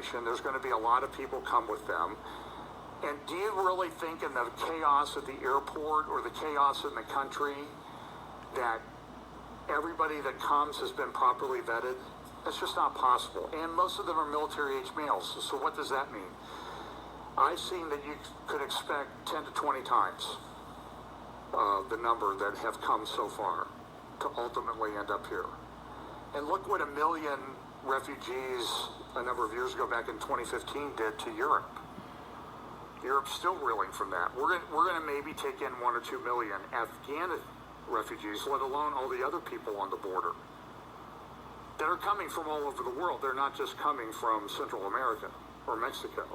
demonstration. There's going to be a lot of people come with them. And do you really think in the chaos at the airport or the chaos in the country that everybody that comes has been properly vetted? That's just not possible. And most of them are military-age males. So what does that mean? I've seen that you could expect 10 to 20 times the number that have come so far to ultimately end up here. And look what 1 million refugees a number of years ago, back in 2015, did to Europe. Europe's still reeling from that. We're going to maybe take in 1 or 2 million Afghan refugees, let alone all the other people on the border that are coming from all over the world. They're not just coming from Central America or Mexico.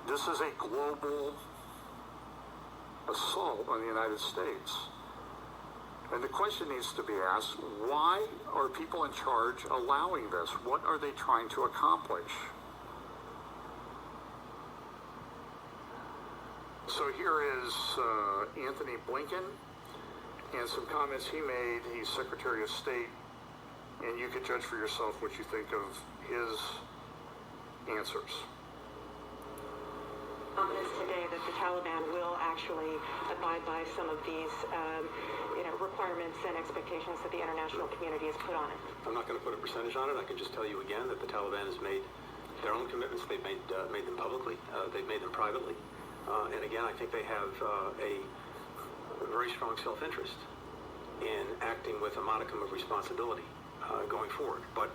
This is a global assault on the United States. And the question needs to be asked, why are people in charge allowing this? What are they trying to accomplish? So here is Anthony Blinken and some comments he made. He's Secretary of State, and you can judge for yourself what you think of his answers. Confidence today that the Taliban will actually abide by some of these requirements and expectations that the international community has put on it? I'm not going to put a percentage on it. I can just tell you again that the Taliban has made their own commitments. They've made them publicly. They've made them privately. And again, I think they have a very strong self-interest in acting with a modicum of responsibility going forward. But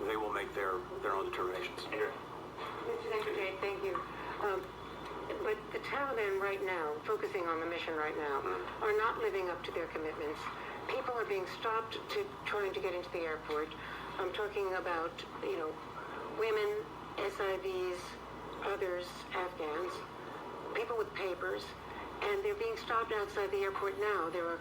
they will make their own determinations. Mr. Secretary, thank you. But the Taliban right now, focusing on the mission right now, are not living up to their commitments. People are being stopped trying to get into the airport. I'm talking about, women, SIVs, others, Afghans, people with papers, and they're being stopped outside the airport now. There are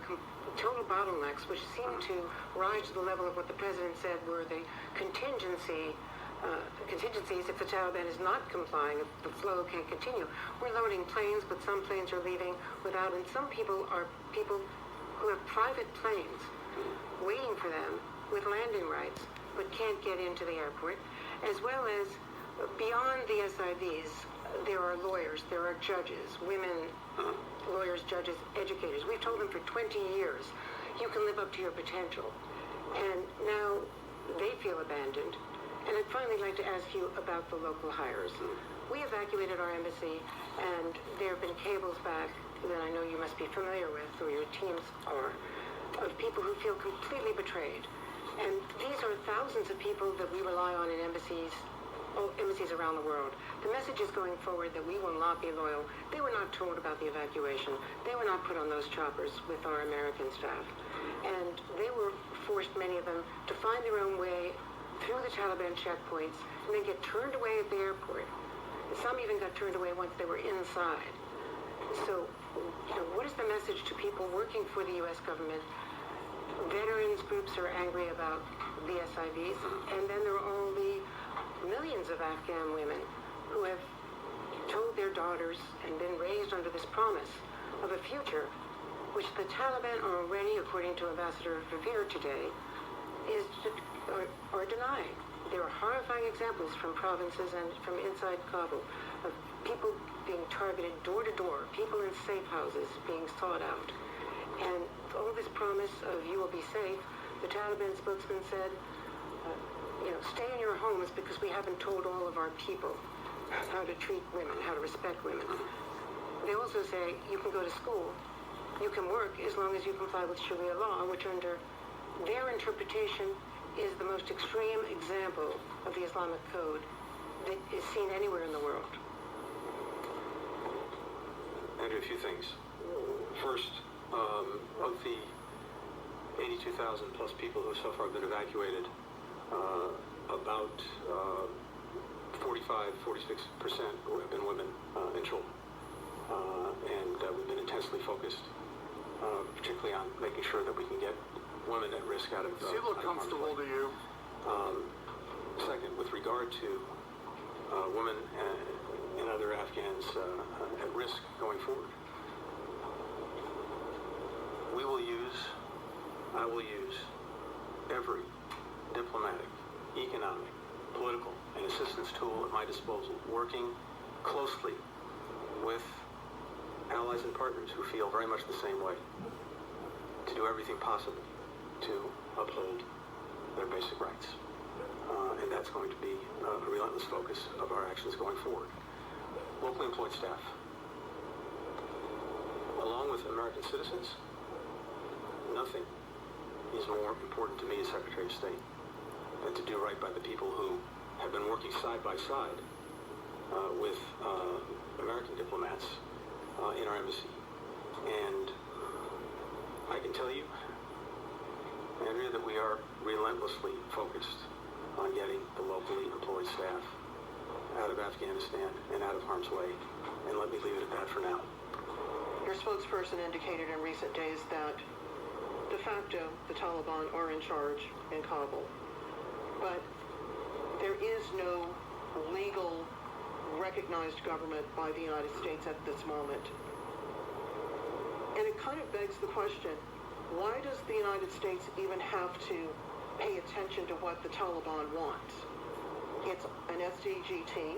total bottlenecks, which seem to rise to the level of what the president said were the contingencies if the Taliban is not complying, if the flow can't continue. We're loading planes, but some planes are leaving without, and some people are people who have private planes waiting for them with landing rights, but can't get into the airport, as well as beyond the SIVs, there are lawyers, there are judges, women, lawyers, judges, educators. We've told them for 20 years, you can live up to your potential. And now they feel abandoned. And I'd finally like to ask you about the local hires. We evacuated our embassy, and there have been cables back that I know you must be familiar with, or your teams are, of people who feel completely betrayed. And these are thousands of people that we rely on in embassies around the world. The message is going forward that we will not be loyal. They were not told about the evacuation. They were not put on those choppers with our American staff. And they were forced, many of them, to find their own way through the Taliban checkpoints and then get turned away at the airport. And some even got turned away once they were inside. So, what is the message to people working for the U.S. government? Veterans groups are angry about the SIVs, and then there are all the millions of Afghan women who have told their daughters and been raised under this promise of a future, which the Taliban are already, according to Ambassador Verveer today, are denying. There are horrifying examples from provinces and from inside Kabul of people being targeted door to door, people in safe houses being sought out. And all this promise of you will be safe, the Taliban spokesman said, stay in your homes because we haven't told all of our people how to treat women, how to respect women. They also say you can go to school, you can work as long as you comply with Sharia law, which under their interpretation is the most extreme example of the Islamic code that is seen anywhere in the world. Andrew, a few things. First, of the 82,000 plus people who so far have been evacuated, about 45-46% have been women and children. And we've been intensely focused, particularly on making sure that we can get women at risk out of Does he look comfortable to you? Second, with regard to women and other Afghans at risk going forward, I will use every diplomatic, economic, political, and assistance tool at my disposal, working closely with allies and partners who feel very much the same way, to do everything possible to uphold their basic rights. And that's going to be a relentless focus of our actions going forward. Locally employed staff, along with American citizens, nothing is more important to me as Secretary of State than to do right by the people who have been working side by side with American diplomats in our embassy. And I can tell you, Andrea, that we are relentlessly focused on getting the locally employed staff out of Afghanistan and out of harm's way. And let me leave it at that for now. Your spokesperson indicated in recent days that de facto the Taliban are in charge in Kabul. But there is no legal recognized government by the United States at this moment. And it kind of begs the question, why does the United States even have to pay attention to what the Taliban wants? It's an SDGT.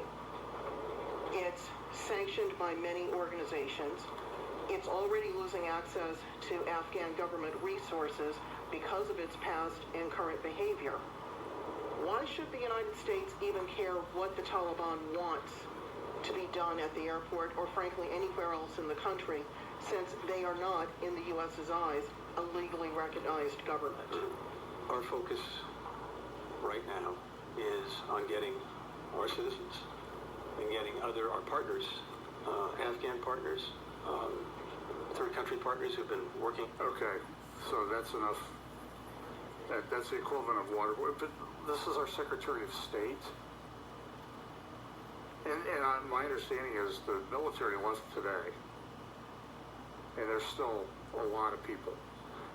It's sanctioned by many organizations. It's already losing access to Afghan government resources because of its past and current behavior. Why should the United States even care what the Taliban wants to be done at the airport or frankly anywhere else in the country, since they are not, in the U.S.'s eyes, a legally recognized government? Our focus right now is on getting our citizens and getting our partners, Afghan partners, third country partners who've been working. Okay, so that's enough. That's the equivalent of water. But this is our Secretary of State. And my understanding is the military left today. And there's still a lot of people.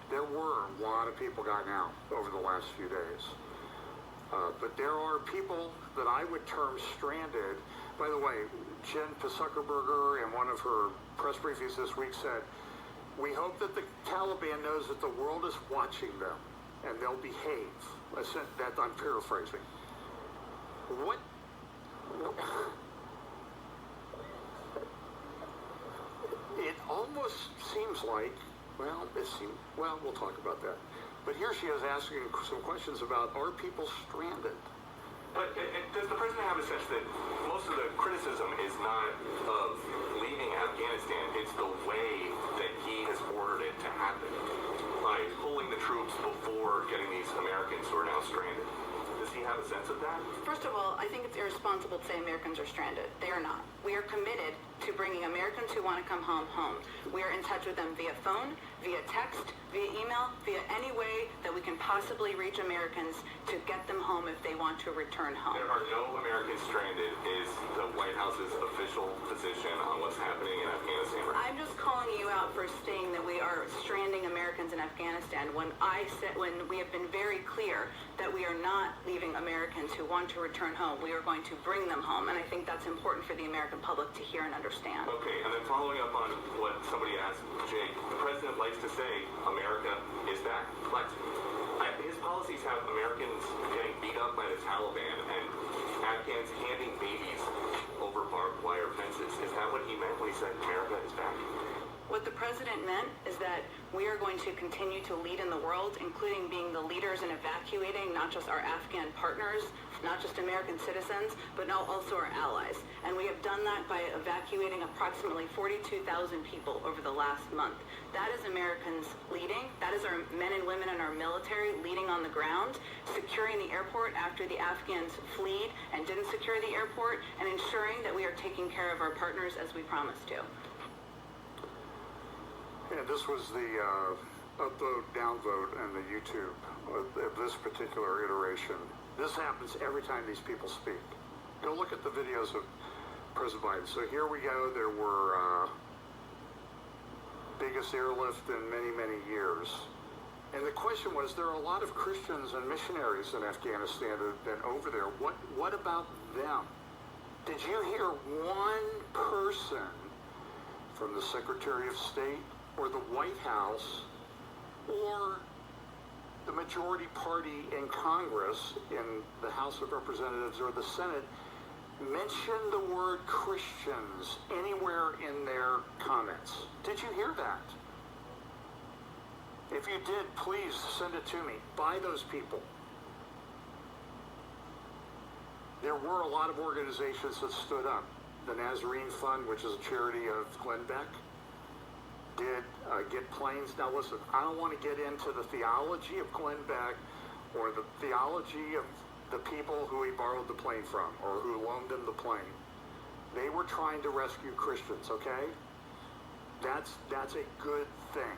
There were a lot of people gotten out over the last few days. But there are people that I would term stranded. By the way, Jen Zuckerberger in one of her press briefings this week said, "We hope that the Taliban knows that the world is watching them and they'll behave." I said that, I'm paraphrasing. What? It almost seems like, we'll talk about that. But here she is asking some questions about, are people stranded? But does the president have a sense that most of the criticism is not of leaving Afghanistan, it's the way that he has ordered it to happen, by pulling the troops before getting these Americans who are now stranded? Does he have a sense of that? First of all, I think it's irresponsible to say Americans are stranded. They are not. We are committed to bringing Americans who want to come home, home. We are in touch with them via phone, via text, via email, via any way that we can possibly reach Americans to get them home if they want to return home. There are no Americans stranded is the White House's official position on what's happening in Afghanistan right now. I'm just calling you out for saying that we are stranding Americans in Afghanistan when we have been very clear that we are not leaving Americans who want to return home. We are going to bring them home, and I think that's important for the American public to hear and understand. Okay, and then following up on what somebody asked Jake, the president likes to say America is back. But his policies have Americans getting beat up by the Taliban and Afghans handing babies over barbed wire fences. Is that what he meant when he said America is back? What the president meant is that we are going to continue to lead in the world, including being the leaders in evacuating not just our Afghan partners, not just American citizens, but now also our allies. And we have done that by evacuating approximately 42,000 people over the last month. That is Americans leading. That is our men and women in our military leading on the ground, securing the airport after the Afghans fled and didn't secure the airport, and ensuring that we are taking care of our partners as we promised to. Yeah, this was the upvote, downvote, and the YouTube of this particular iteration. This happens every time these people speak. Go look at the videos of President Biden. So here we go. There were biggest airlift in many, many years. And the question was, there are a lot of Christians and missionaries in Afghanistan that have been over there. What about them? Did you hear one person from the Secretary of State or the White House or the majority party in Congress, in the House of Representatives or the Senate, mention the word Christians anywhere in their comments. Did you hear that? If you did, please send it to me. By those people. There were a lot of organizations that stood up. The Nazarene Fund, which is a charity of Glenn Beck, did get planes. Now listen, I don't want to get into the theology of Glenn Beck or the theology of the people who he borrowed the plane from or who loaned him the plane. They were trying to rescue Christians, okay? That's a good thing.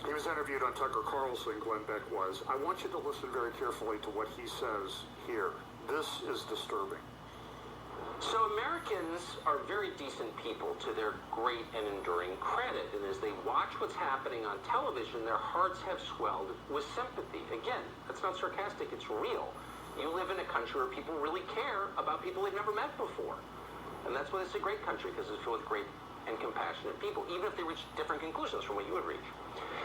He was interviewed on Tucker Carlson, Glenn Beck was. I want you to listen very carefully to what he says here. This is disturbing. So Americans are very decent people to their great and enduring credit. And as they watch what's happening on television, their hearts have swelled with sympathy. Again, that's not sarcastic, it's real. You live in a country where people really care about people they've never met before. And that's why it's a great country, because it's filled with great and compassionate people, even if they reach different conclusions from what you would reach.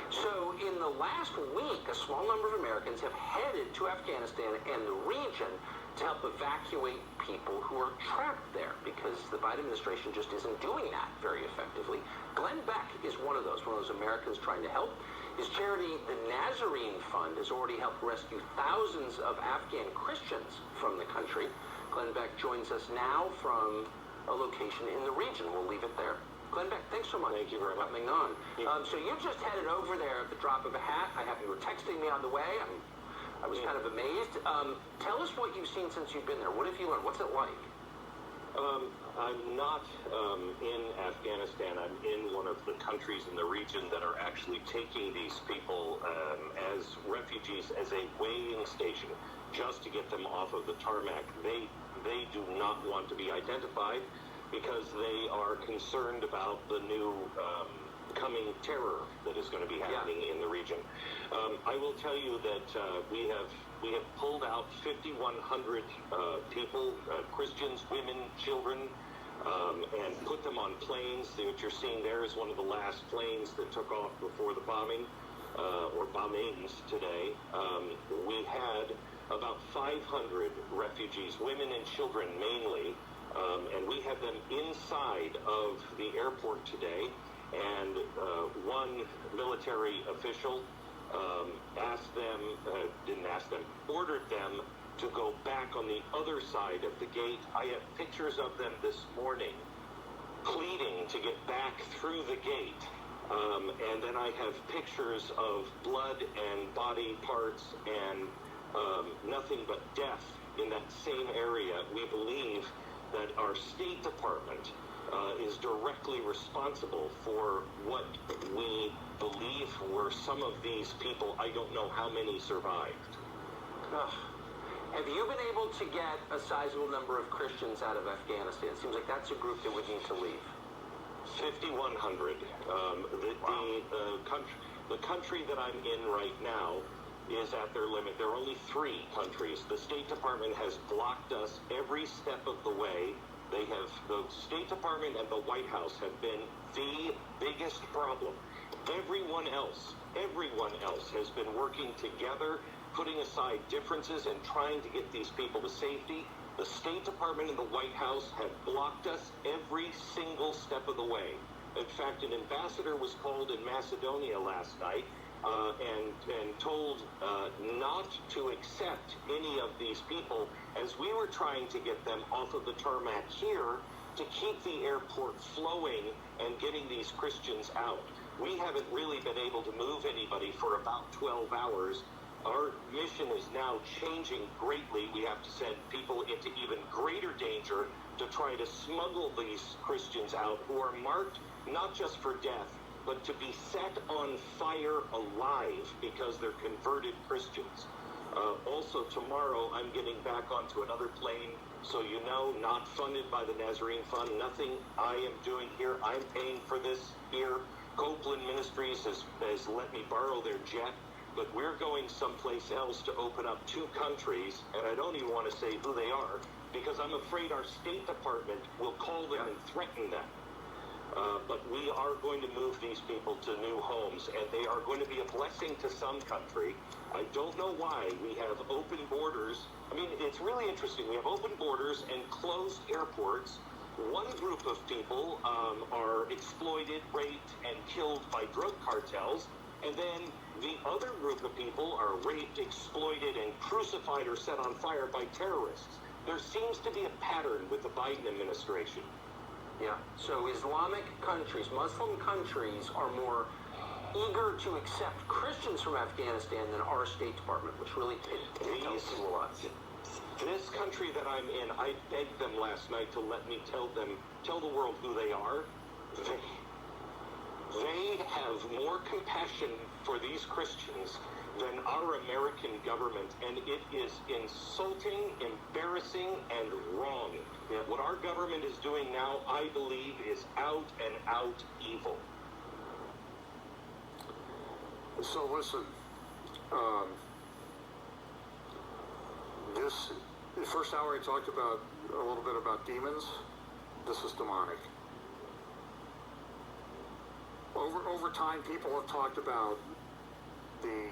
So in the last week, a small number of Americans have headed to Afghanistan and the region to help evacuate people who are trapped there, because the Biden administration just isn't doing that very effectively. Glenn Beck is one of those Americans trying to help. His charity, the Nazarene Fund, has already helped rescue thousands of Afghan Christians from the country. Glenn Beck joins us now from a location in the region. We'll leave it there. Glenn Beck, thanks so much. Thank you very much. Coming on. So you just headed over there at the drop of a hat. You were texting me on the way. I was kind of amazed. Tell us what you've seen since you've been there. What have you learned? What's it like? I'm not in Afghanistan. I'm in one of the countries in the region that are actually taking these people as refugees, as a weighing station, just to get them off of the tarmac. They do not want to be identified because they are concerned about the new coming terror that is going to be happening in the region. I will tell you that we have pulled out 5,100 people, Christians, women, children, and put them on planes. What you're seeing there is one of the last planes that took off before the bombing, or bombings today. We had about 500 refugees, women and children mainly, and we have them inside of the airport today. And one military official ordered them to go back on the other side of the gate. I have pictures of them this morning pleading to get back through the gate. And then I have pictures of blood and body parts and nothing but death in that same area. We believe that our State Department is directly responsible for what we believe were some of these people. I don't know how many survived. Have you been able to get a sizable number of Christians out of Afghanistan? It seems like that's a group that would need to leave. 5,100. The country that I'm in right now is at their limit. There are only 3 countries. The State Department has blocked us every step of the way. The State Department and the White House have been the biggest problem. Everyone else has been working together, putting aside differences and trying to get these people to safety. The State Department and the White House have blocked us every single step of the way. In fact, an ambassador was called in Macedonia last night and told not to accept any of these people as we were trying to get them off of the tarmac here to keep the airport flowing and getting these Christians out. We haven't really been able to move anybody for about 12 hours. Our mission is now changing greatly. We have to send people into even greater danger to try to smuggle these Christians out who are marked not just for death, but to be set on fire alive because they're converted Christians. Also tomorrow, I'm getting back onto another plane, so you know, not funded by the Nazarene Fund, nothing I am doing here. I'm paying for this here. Copeland Ministries has let me borrow their jet, but we're going someplace else to open up 2 countries, and I don't even want to say who they are, because I'm afraid our State Department will call them and threaten them. But we are going to move these people to new homes, and they are going to be a blessing to some country. I don't know why we have open borders. I mean, it's really interesting. We have open borders and closed airports. One group of people are exploited, raped, and killed by drug cartels, and then the other group of people are raped, exploited, and crucified or set on fire by terrorists. There seems to be a pattern with the Biden administration. Yeah, so Islamic countries, Muslim countries, are more eager to accept Christians from Afghanistan than our State Department, which really tells you a lot. This country that I'm in, I begged them last night to let me tell the world who they are. They have more compassion for these Christians than our American government, and it is insulting, embarrassing, and wrong. Yeah. What our government is doing now, I believe, is out and out evil. So listen, the first hour I talked about a little bit about demons. This is demonic. Over time, people have talked about the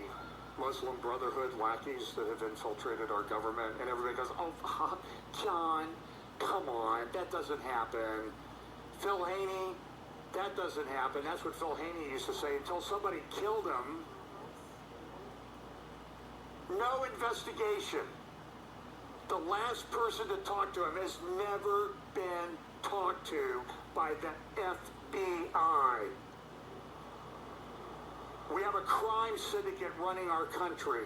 Muslim Brotherhood lackeys that have infiltrated our government, and everybody goes, "Oh, John, come on, that doesn't happen. Phil Haney, that doesn't happen." That's what Phil Haney used to say until somebody killed him. No investigation. The last person to talk to him has never been talked to by the FBI. We have a crime syndicate running our country.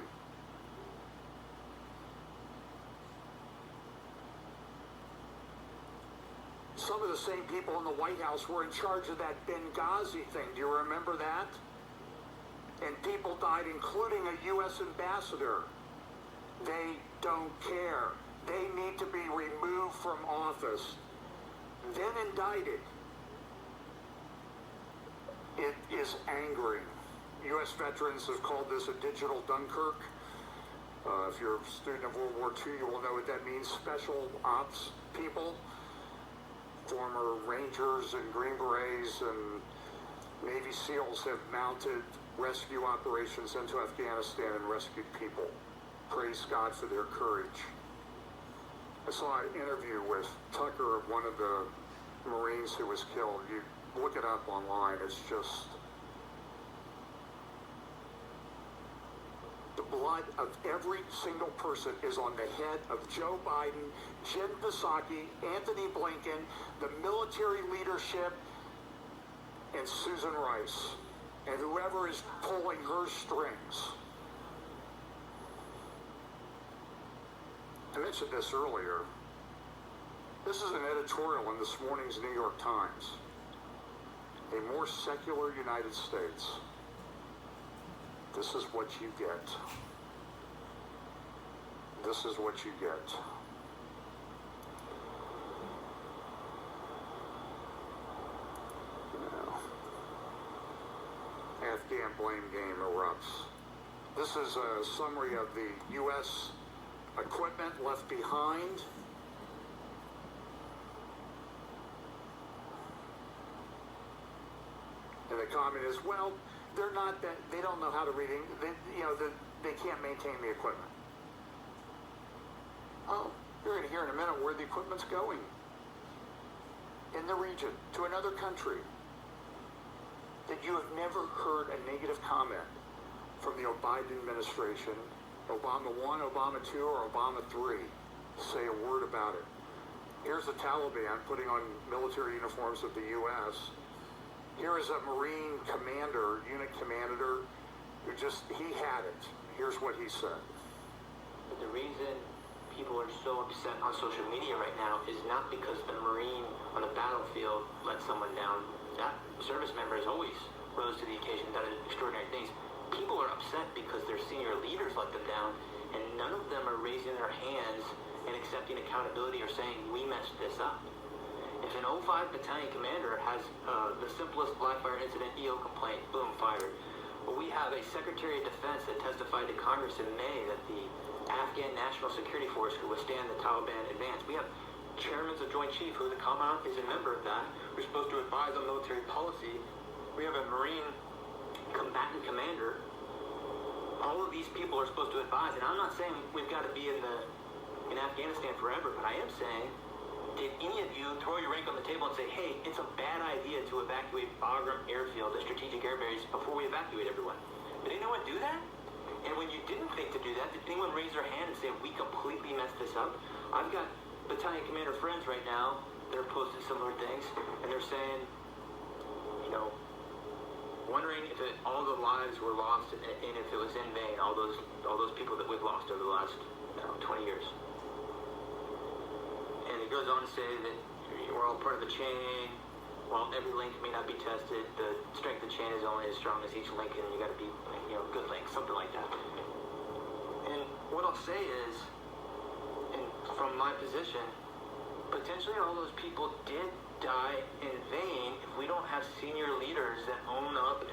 Some of the same people in the White House were in charge of that Benghazi thing. Do you remember that? And people died, including a U.S. ambassador. They don't care. They need to be removed from office, then indicted. It is angering. U.S. veterans have called this a digital Dunkirk. If you're a student of World War II, you will know what that means. Special ops people, former Rangers and Green Berets and Navy SEALs have mounted rescue operations into Afghanistan and rescued people. Praise God for their courage. I saw an interview with Tucker, one of the Marines who was killed. You look it up online. It's just... the blood of every single person is on the head of Joe Biden, Jen Psaki, Anthony Blinken, the military leadership, and Susan Rice, and whoever is pulling her strings. I mentioned this earlier. This is an editorial in this morning's New York Times. A more secular United States. This is what you get. This is what you get. Afghan blame game erupts. This is a summary of the U.S. equipment left behind. And the comment is, well, they're not that, they don't know how to read English, they can't maintain the equipment. Oh, you're going to hear in a minute where the equipment's going. In the region, to another country. That you have never heard a negative comment from the Biden administration, Obama 1, Obama 2, or Obama 3, say a word about it. Here's the Taliban putting on military uniforms of the U.S. Here is a Marine commander, unit commander, who he had it. Here's what he said. But the reason people are so upset on social media right now is not because the Marine on the battlefield let someone down. That service member has always rose to the occasion, done extraordinary things. People are upset because their senior leaders let them down, and none of them are raising their hands and accepting accountability or saying, we messed this up. If an 05 battalion commander has the simplest black fire incident EO complaint, boom, fired. But we have a Secretary of Defense that testified to Congress in May that the Afghan National Security Force could withstand the Taliban advance. We have chairmen of Joint Chief, who the Commandant is a member of that. We're supposed to advise on military policy. We have a Marine combatant commander. All of these people are supposed to advise, and I'm not saying we've got to be in Afghanistan forever, but I am saying, did any of you throw your rank on the table and say, hey, it's a bad idea to evacuate Bagram Airfield, the strategic air base, before we evacuate everyone? Did anyone do that? And when you didn't think to do that, did anyone raise their hand and say, we completely messed this up? I've got battalion commander friends right now that are posting similar things, and they're saying, wondering if all the lives were lost and if it was in vain, all those people that we've lost over the last 20 years. And it goes on to say that we're all part of a chain. While every link may not be tested, the strength of the chain is only as strong as each link, and you got to be, good links, something like that. And what I'll say is, and from my position, potentially all those people did die in vain if we don't have senior leaders that own up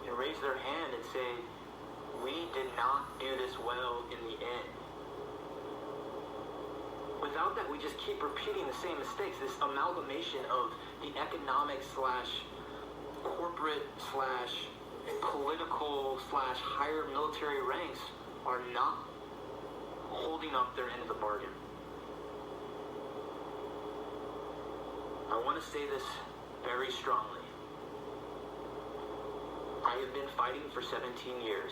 and raise their hand and say, we did not do this well in the end. Without that, we just keep repeating the same mistakes. This amalgamation of the economic / corporate / political / higher military ranks are not holding up their end of the bargain. I want to say this very strongly. I have been fighting for 17 years.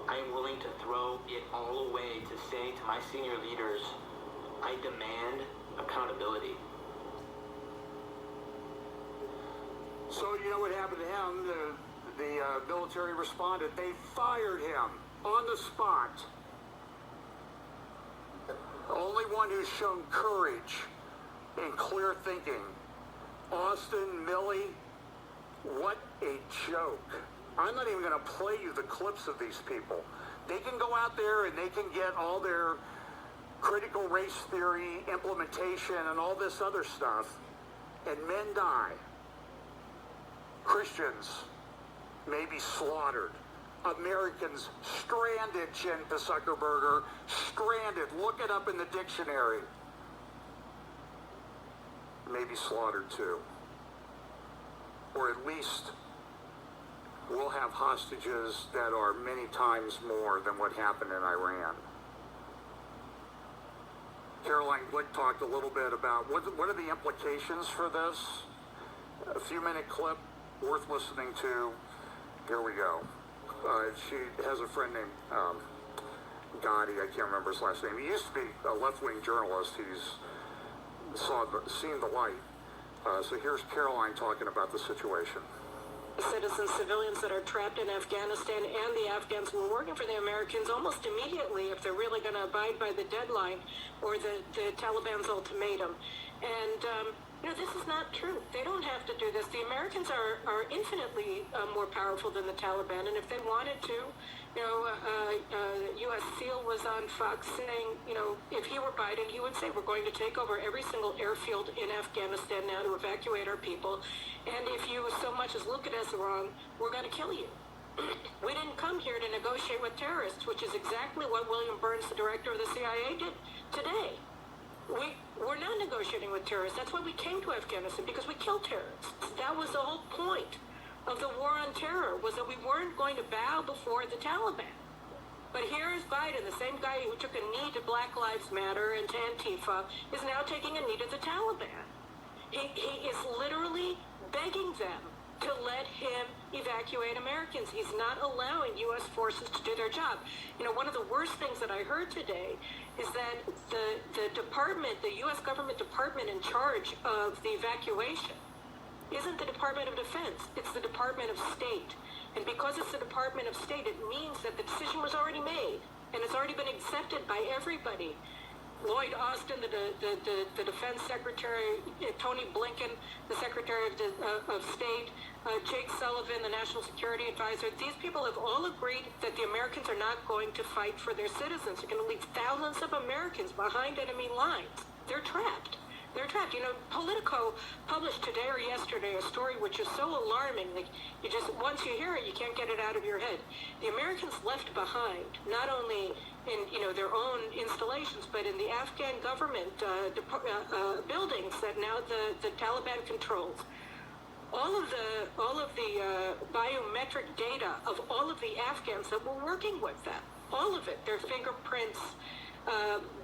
I am willing to throw it all away to say to my senior leaders, I demand accountability. So you know what happened to him? The military responded. They fired him on the spot. The only one who's shown courage and clear thinking. Austin, Milley, what a joke. I'm not even going to play you the clips of these people. They can go out there and they can get all their critical race theory implementation and all this other stuff, and men die. Christians may be slaughtered. Americans stranded, Jen Zuckerberger, stranded. Look it up in the dictionary. Maybe slaughtered too. Or at least we'll have hostages that are many times more than what happened in Iran. Caroline Glick talked a little bit about what are the implications for this. A few-minute clip worth listening to. Here we go. She has a friend named Gotti. I can't remember his last name. He used to be a left-wing journalist. He's seen the light. So here's Caroline talking about the situation. Citizens, civilians that are trapped in Afghanistan, and the Afghans were working for the Americans almost immediately if they're really going to abide by the deadline or the Taliban's ultimatum. And, this is not true. They don't have to do this. The Americans are infinitely more powerful than the Taliban, and if they wanted to, U.S. SEAL was on Fox saying, if he were Biden, he would say, we're going to take over every single airfield in Afghanistan now to evacuate our people, and if you so much as look at us wrong, we're going to kill you. We didn't come here to negotiate with terrorists, which is exactly what William Burns, the director of the CIA, did today. We're not negotiating with terrorists. That's why we came to Afghanistan, because we kill terrorists. That was the whole point of the war on terror, was that we weren't going to bow before the Taliban. But here is Biden, the same guy who took a knee to Black Lives Matter and to Antifa, is now taking a knee to the Taliban. He is literally begging them to let him evacuate Americans. He's not allowing U.S. forces to do their job. One of the worst things that I heard today is that the department, the U.S. government department in charge of the evacuation isn't the Department of Defense. It's the Department of State. And because it's the Department of State, it means that the decision was already made, and it's already been accepted by everybody. Lloyd Austin, the Defense Secretary, Tony Blinken, the Secretary of State, Jake Sullivan, the National Security Advisor. These people have all agreed that the Americans are not going to fight for their citizens. They're going to leave thousands of Americans behind enemy lines. They're trapped. They're trapped. You know, Politico published today or yesterday a story which is so alarming that you just, once you hear it, you can't get it out of your head. The Americans left behind, not only in, you know, their own installations, but in the Afghan government buildings that now the Taliban controls. All of the biometric data of all of the Afghans that were working with them, all of it, their fingerprints,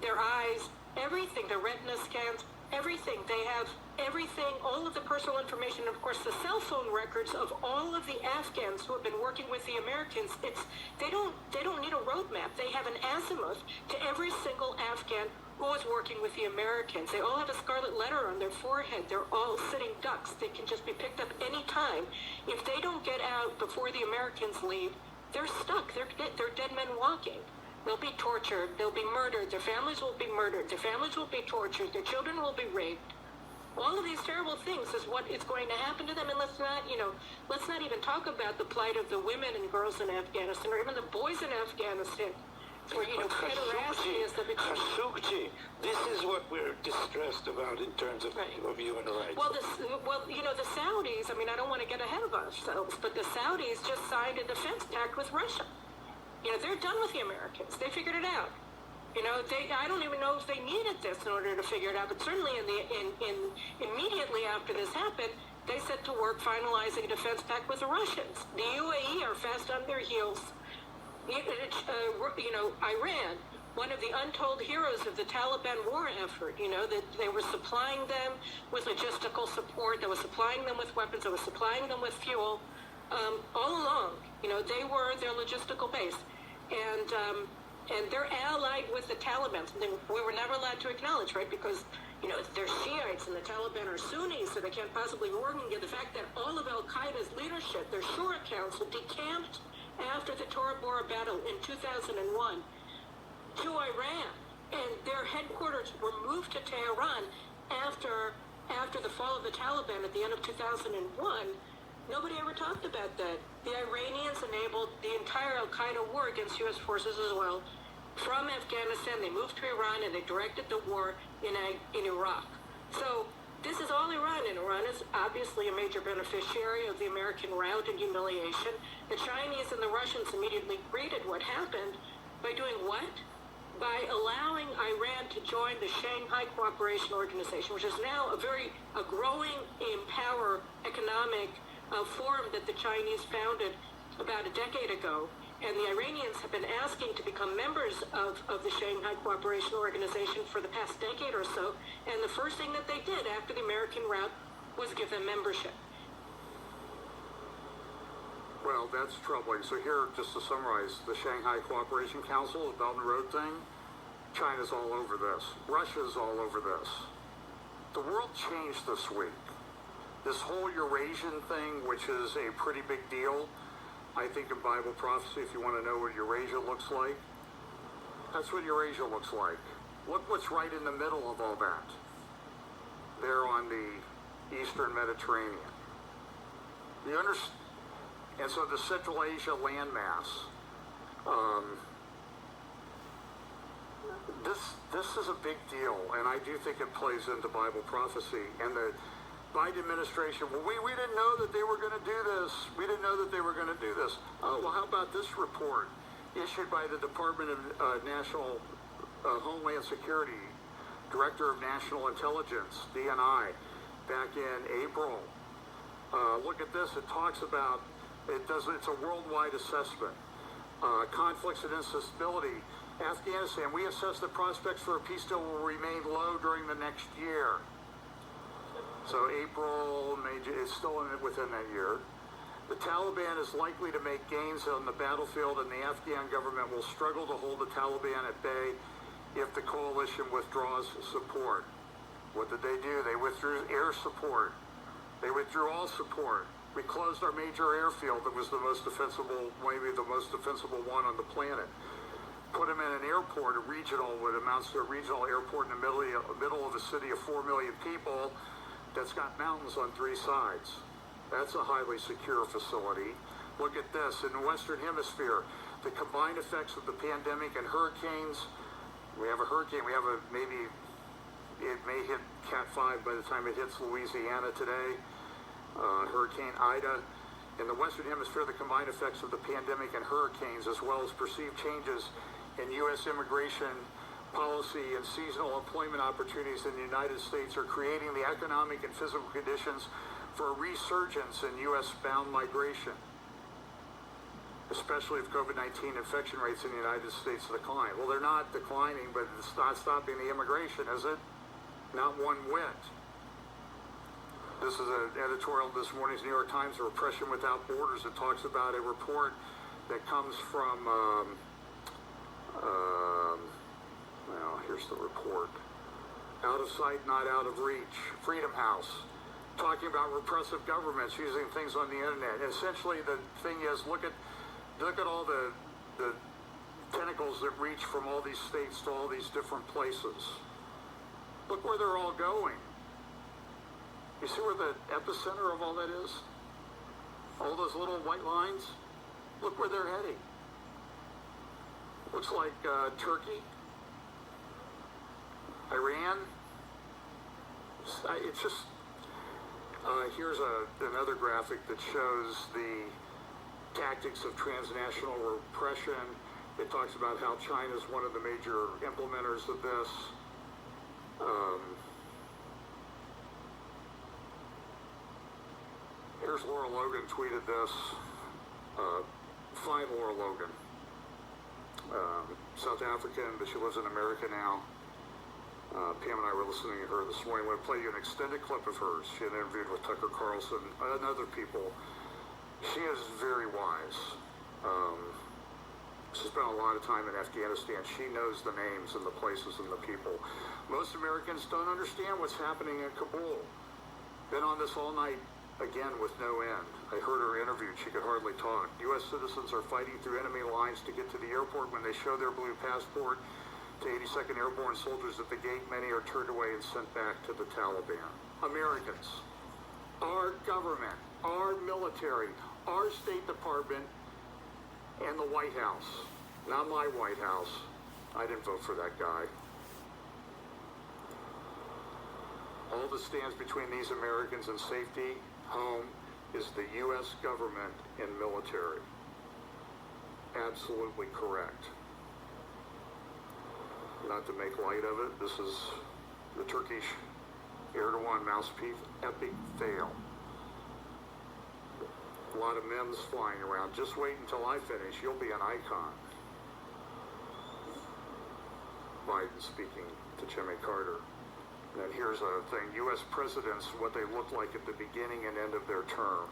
their eyes, everything, their retina scans, everything. They have everything, all of the personal information, of course, the cell phone records of all of the Afghans who have been working with the Americans. They don't need a roadmap. They have an azimuth to every single Afghan who is working with the Americans. They all have a scarlet letter on their forehead. They're all sitting ducks. They can just be picked up any time. If they don't get out before the Americans leave, they're stuck. They're dead men walking. They'll be tortured. They'll be murdered. Their families will be murdered. Their families will be tortured. Their children will be raped. All of these terrible things is what is going to happen to them. And let's not even talk about the plight of the women and girls in Afghanistan, or even the boys in Afghanistan, where, you know, pederasty is the beginning. Khashoggi, this is what we're distressed about in terms of human rights. Well, you know, the Saudis, I mean, I don't want to get ahead of ourselves, but the Saudis just signed a defense pact with Russia. You know, they're done with the Americans. They figured it out. You know, I don't even know if they needed this in order to figure it out, but certainly immediately after this happened, they set to work finalizing a defense pact with the Russians. The UAE are fast on their heels. You know, Iran, one of the untold heroes of the Taliban war effort, you know, that they were supplying them with logistical support, they were supplying them with weapons, they were supplying them with fuel, all along. You know, they were their logistical base. And they're allied with the Taliban, something we were never allowed to acknowledge, right? Because, you know, they're Shiites and the Taliban are Sunnis, so they can't possibly be working together. The fact that all of Al-Qaeda's leadership, their Shura Council, decamped after the Tora Bora battle in 2001 to Iran, and their headquarters were moved to Tehran after the fall of the Taliban at the end of 2001. Nobody ever talked about that. The Iranians enabled the entire Al-Qaeda war against U.S. forces as well. From Afghanistan, they moved to Iran, and they directed the war in Iraq. So this is all Iran, and Iran is obviously a major beneficiary of the American rout and humiliation. The Chinese and the Russians immediately greeted what happened by doing what? By allowing Iran to join the Shanghai Cooperation Organization, which is now a growing in power economic forum that the Chinese founded about a decade ago. And the Iranians have been asking to become members of the Shanghai Cooperation Organization for the past decade or so. And the first thing that they did after the American rout was give them membership. Well, that's troubling. So here, just to summarize, the Shanghai Cooperation Council, the Belt and Road thing, China's all over this. Russia's all over this. The world changed this week. This whole Eurasian thing, which is a pretty big deal, I think in Bible prophecy, if you want to know what Eurasia looks like, that's what Eurasia looks like. Look what's right in the middle of all that. There on the Eastern Mediterranean. You understand? And so the Central Asia landmass, this is a big deal, and I do think it plays into Bible prophecy. And the Biden administration, well, we didn't know that they were going to do this. We didn't know that they were going to do this. Oh, well, how about this report issued by the Department of National Homeland Security, Director of National Intelligence, DNI, back in April. Look at this. It talks about, it's a worldwide assessment. Conflicts and instability. Afghanistan, we assess the prospects for a peace deal will remain low during the next year. So April, May, it's still within that year. The Taliban is likely to make gains on the battlefield, and the Afghan government will struggle to hold the Taliban at bay if the coalition withdraws support. What did they do? They withdrew air support. They withdrew all support. We closed our major airfield that was the most defensible, maybe the most defensible one on the planet. Put them in an airport, what amounts to a regional airport in the middle of a city of 4 million people that's got mountains on 3 sides. That's a highly secure facility. Look at this. In the Western Hemisphere, the combined effects of the pandemic and hurricanes, we have a hurricane, we have maybe it may hit Cat 5 by the time it hits Louisiana today. Hurricane Ida. In the Western Hemisphere, the combined effects of the pandemic and hurricanes, as well as perceived changes in U.S. immigration policy and seasonal employment opportunities in the United States, are creating the economic and physical conditions for a resurgence in U.S.-bound migration, especially if COVID-19 infection rates in the United States decline. Well, they're not declining, but it's not stopping the immigration, is it? Not one whit. This is an editorial in this morning's New York Times, Repression Without Borders. It talks about a report that comes from, well, here's the report. Out of sight, not out of reach. Freedom House, talking about repressive governments using things on the internet. And essentially, the thing is, look at all the tentacles that reach from all these states to all these different places. Look where they're all going. You see where the epicenter of all that is? All those little white lines? Look where they're heading. Looks like Turkey, Iran. It's just, here's another graphic that shows the tactics of transnational repression. It talks about how China is one of the major implementers of this. Here's Laura Logan tweeted this. Fine Laura Logan. South African, but she lives in America now. Pam and I were listening to her this morning. I'm going to play you an extended clip of hers. She had interviewed with Tucker Carlson and other people. She is very wise. She spent a lot of time in Afghanistan. She knows the names and the places and the people. Most Americans don't understand what's happening in Kabul. Been on this all night, again, with no end. I heard her interviewed. She could hardly talk. U.S. citizens are fighting through enemy lines to get to the airport. When they show their blue passport to 82nd Airborne soldiers at the gate, many are turned away and sent back to the Taliban. Americans, our government, our military, our State Department, and the White House. Not my White House. I didn't vote for that guy. All that stands between these Americans and safety, home, is the U.S. government and military. Absolutely correct. Not to make light of it, this is the Turkish Erdogan mouthpiece epic fail. A lot of memes flying around. Just wait until I finish. You'll be an icon. Biden speaking to Jimmy Carter. And here's a thing. U.S. presidents, what they look like at the beginning and end of their term.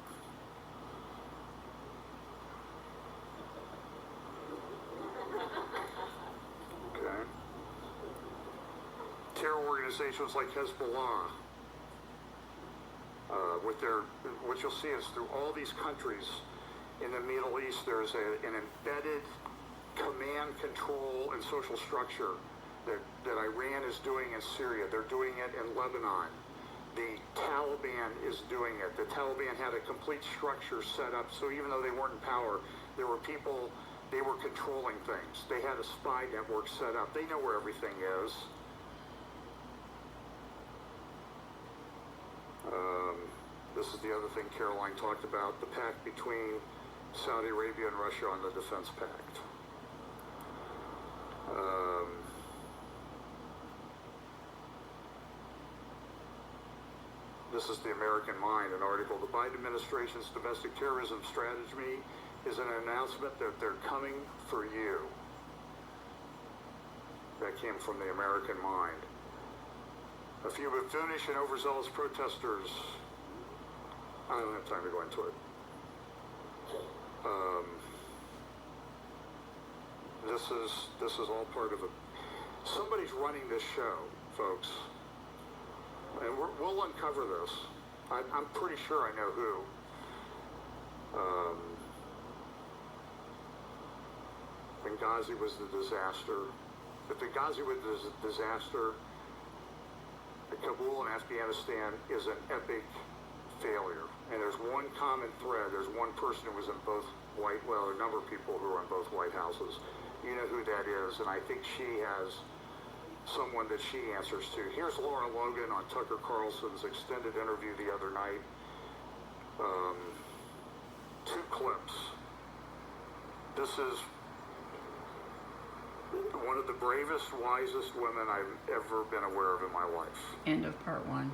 Okay. Terror organizations like Hezbollah. What you'll see is through all these countries in the Middle East, there's an embedded command, control, and social structure that Iran is doing in Syria. They're doing it in Lebanon. The Taliban is doing it. The Taliban had a complete structure set up, so even though they weren't in power, there were people, they were controlling things. They had a spy network set up. They know where everything is. This is the other thing Caroline talked about, the pact between Saudi Arabia and Russia on the defense pact. This is the American Mind, an article. The Biden administration's domestic terrorism strategy is an announcement that they're coming for you. That came from the American Mind. A few buffoonish and overzealous protesters. I don't have time to go into it. This is all part of it. Somebody's running this show, folks, and we'll uncover this. I'm pretty sure I know who. Benghazi was the disaster. If Benghazi was the disaster, Kabul in Afghanistan is an epic failure. And there's one common thread. There's one person who was in both a number of people who are in both White Houses. You know who that is, and I think she has someone that she answers to. Here's Laura Logan on Tucker Carlson's extended interview the other night. 2 clips. This is one of the bravest, wisest women I've ever been aware of in my life. End of part 1.